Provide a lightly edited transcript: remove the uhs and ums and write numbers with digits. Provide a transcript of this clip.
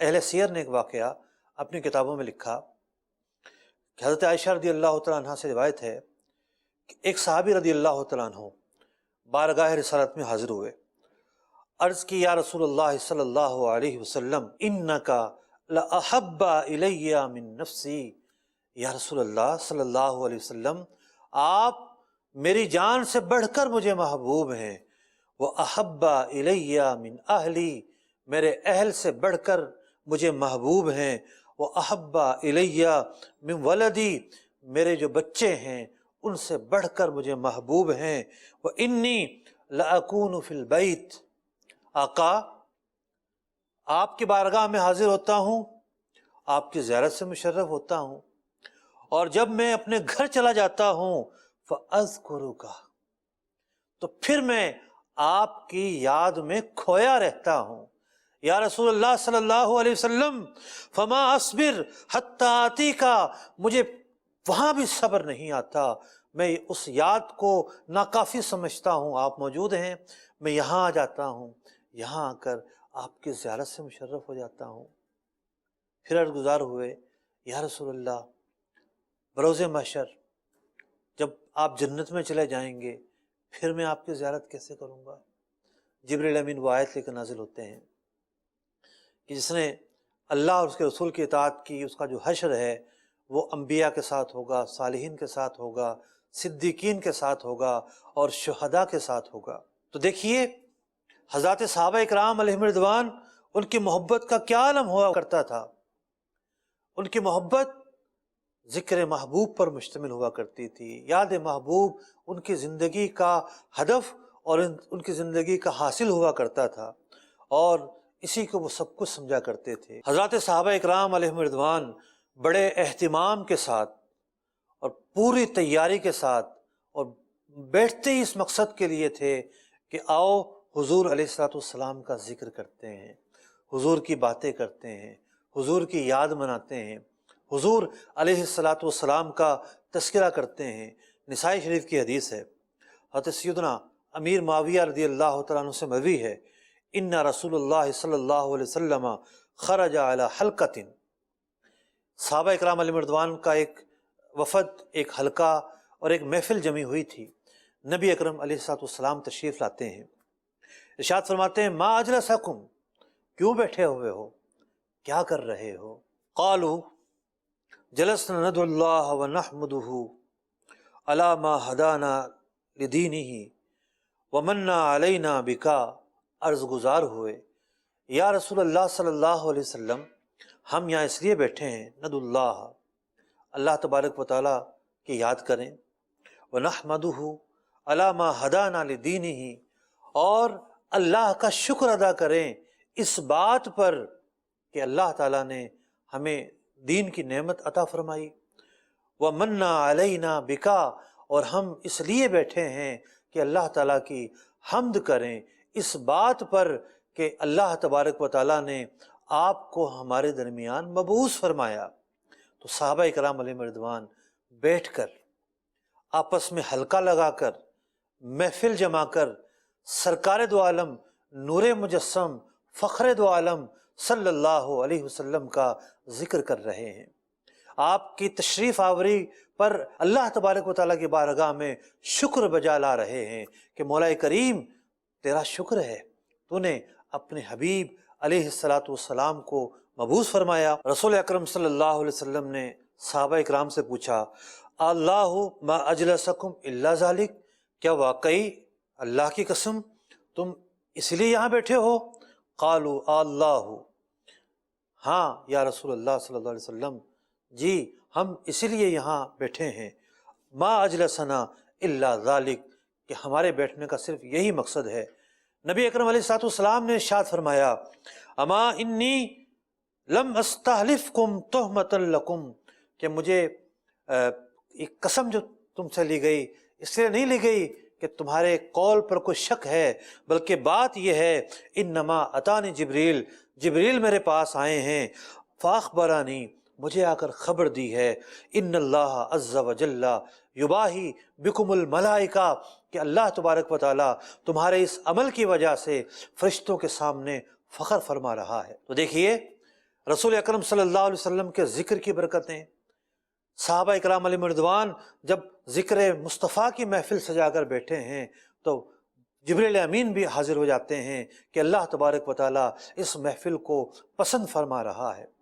اہل سیر نے ایک واقعہ اپنی کتابوں میں لکھا کہ حضرت عائشہ رضی اللہ تعالیٰ عنہ سے روایت ہے کہ ایک صحابی رضی اللہ تعالیٰ عنہ بارگاہ رسالت میں حاضر ہوئے، عرض کی یا رسول اللہ صلی اللہ علیہ وسلم انکا لأحب الی من نفسی، یا رسول اللہ صلی اللہ علیہ وسلم آپ میری جان سے بڑھ کر مجھے محبوب ہیں، وأحب الی من اہلی میرے اہل سے بڑھ کر مجھے محبوب ہیں، وأحب الی من ولدی میرے جو بچے ہیں ان سے بڑھ کر مجھے محبوب ہیں، وإنی لأکون فی البیت، آقا آپ کی بارگاہ میں حاضر ہوتا ہوں، آپ کی زیارت سے مشرف ہوتا ہوں، اور جب میں اپنے گھر چلا جاتا ہوں فَأَذْكُرُكَ تو پھر میں آپ کی یاد میں کھویا رہتا ہوں۔ یا رسول اللہ صلی اللہ علیہ وسلم فما اصبر حتی آتیک، مجھے وہاں بھی صبر نہیں آتا، میں اس یاد کو ناکافی سمجھتا ہوں، آپ موجود ہیں، میں یہاں آ جاتا ہوں، یہاں آ کر آپ کی زیارت سے مشرف ہو جاتا ہوں۔ پھر عرض گزار ہوئے یا رسول اللہ بروز محشر جب آپ جنت میں چلے جائیں گے پھر میں آپ کی زیارت کیسے کروں گا؟ جبریل امین وہ آیت لے کر نازل ہوتے ہیں کہ جس نے اللہ اور اس کے رسول کی اطاعت کی، اس کا جو حشر ہے وہ انبیاء کے ساتھ ہوگا، صالحین کے ساتھ ہوگا، صدیقین کے ساتھ ہوگا اور شہداء کے ساتھ ہوگا۔ تو دیکھیے حضرات صحابہ اکرام علیہم رضوان، ان کی محبت کا کیا عالم ہوا کرتا تھا۔ ان کی محبت ذکر محبوب پر مشتمل ہوا کرتی تھی، یاد محبوب ان کی زندگی کا ہدف اور ان کی زندگی کا حاصل ہوا کرتا تھا، اور اسی کو وہ سب کچھ سمجھا کرتے تھے۔ حضرات صحابہ اکرام علیہم رضوان بڑے اہتمام کے ساتھ اور پوری تیاری کے ساتھ اور بیٹھتے ہی اس مقصد کے لیے تھے کہ آؤ حضور علیہ الصلوۃ والسلام کا ذکر کرتے ہیں، حضور کی باتیں کرتے ہیں، حضور کی یاد مناتے ہیں، حضور علیہ الصلوۃ والسلام کا تذکرہ کرتے ہیں۔ نسائی شریف کی حدیث ہے، حضرت سیدنا امیر معاویہ رضی اللہ تعالیٰ عنہ سے مروی ہے، ان رسول اللہ صلی اللہ علیہ وسلم خرج علی حلقۃ، صحابہ اکرام علیہ رضوان کا ایک وفد، ایک حلقہ اور ایک محفل جمی ہوئی تھی۔ نبی اکرم علیہ الصلوۃ والسلام تشریف لاتے ہیں، ارشاد فرماتے ہیں ما اجلسکم، کیوں بیٹھے ہوئے ہو، کیا کر رہے ہو؟ قالوا جلسنا ندعو اللہ ونحمدہ علی ما ہدانا لدینہ ومنا علینا بکا، عرض گزار ہوئے یا رسول اللہ صلی اللہ علیہ وسلم ہم یہاں اس لیے بیٹھے ہیں، ندعو اللہ، اللہ تبارک و تعالیٰ کی یاد کریں، ونحمدہ علی ما ہدانا لدینہ، اور اللہ کا شکر ادا کریں اس بات پر کہ اللہ تعالیٰ نے ہمیں دین کی نعمت عطا فرمائی، وَمَنَّا عَلَيْنَا بِكَا، اور ہم اس لیے بیٹھے ہیں کہ اللہ تعالیٰ کی حمد کریں اس بات پر کہ اللہ تبارک و تعالیٰ نے آپ کو ہمارے درمیان مبعوث فرمایا۔ تو صحابہ اکرام علیہم رضوان بیٹھ کر آپس میں حلقہ لگا کر محفل جما کر سرکار دو عالم نور مجسم فخر دو عالم صلی اللہ علیہ وسلم کا ذکر کر رہے ہیں۔ آپ کی تشریف آوری پر اللہ تبارک و تعالیٰ کی بارگاہ میں شکر بجا لا رہے ہیں کہ مولا کریم تیرا شکر ہے، تو نے اپنے حبیب علیہ الصلوۃ والسلام کو مبعوث فرمایا۔ رسول اکرم صلی اللہ علیہ وسلم نے صحابہ اکرام سے پوچھا اللہ ما اجلسکم الا ذالک، کیا واقعی اللہ کی قسم تم اس لیے یہاں بیٹھے ہو؟ قالوا اللہ، ہاں یا رسول اللہ صلی اللہ علیہ وسلم، جی ہم اسی لیے یہاں بیٹھے ہیں، ما اجلسنا الا ذالک، کہ ہمارے بیٹھنے کا صرف یہی مقصد ہے۔ نبی اکرم علیہ الصلوۃ والسلام نے ارشاد فرمایا اما انی لم استحلفکم تہمۃ لکم، کہ مجھے ایک قسم جو تم سے لی گئی اس لیے نہیں لی گئی کہ تمہارے قول پر کوئی شک ہے، بلکہ بات یہ ہے انما اتانی جبریل، جبریل میرے پاس آئے ہیں، فاخبرانی، مجھے آ کر خبر دی ہے، ان اللہ عز وجل یباہی بکم الملائکہ، کہ اللہ تبارک و تعالیٰ تمہارے اس عمل کی وجہ سے فرشتوں کے سامنے فخر فرما رہا ہے۔ تو دیکھیے رسول اکرم صلی اللہ علیہ وسلم کے ذکر کی برکتیں، صحابہ اکرام علیہم رضوان جب ذکر مصطفیٰ کی محفل سجا کر بیٹھے ہیں تو جبریل امین بھی حاضر ہو جاتے ہیں کہ اللہ تبارک و تعالیٰ اس محفل کو پسند فرما رہا ہے۔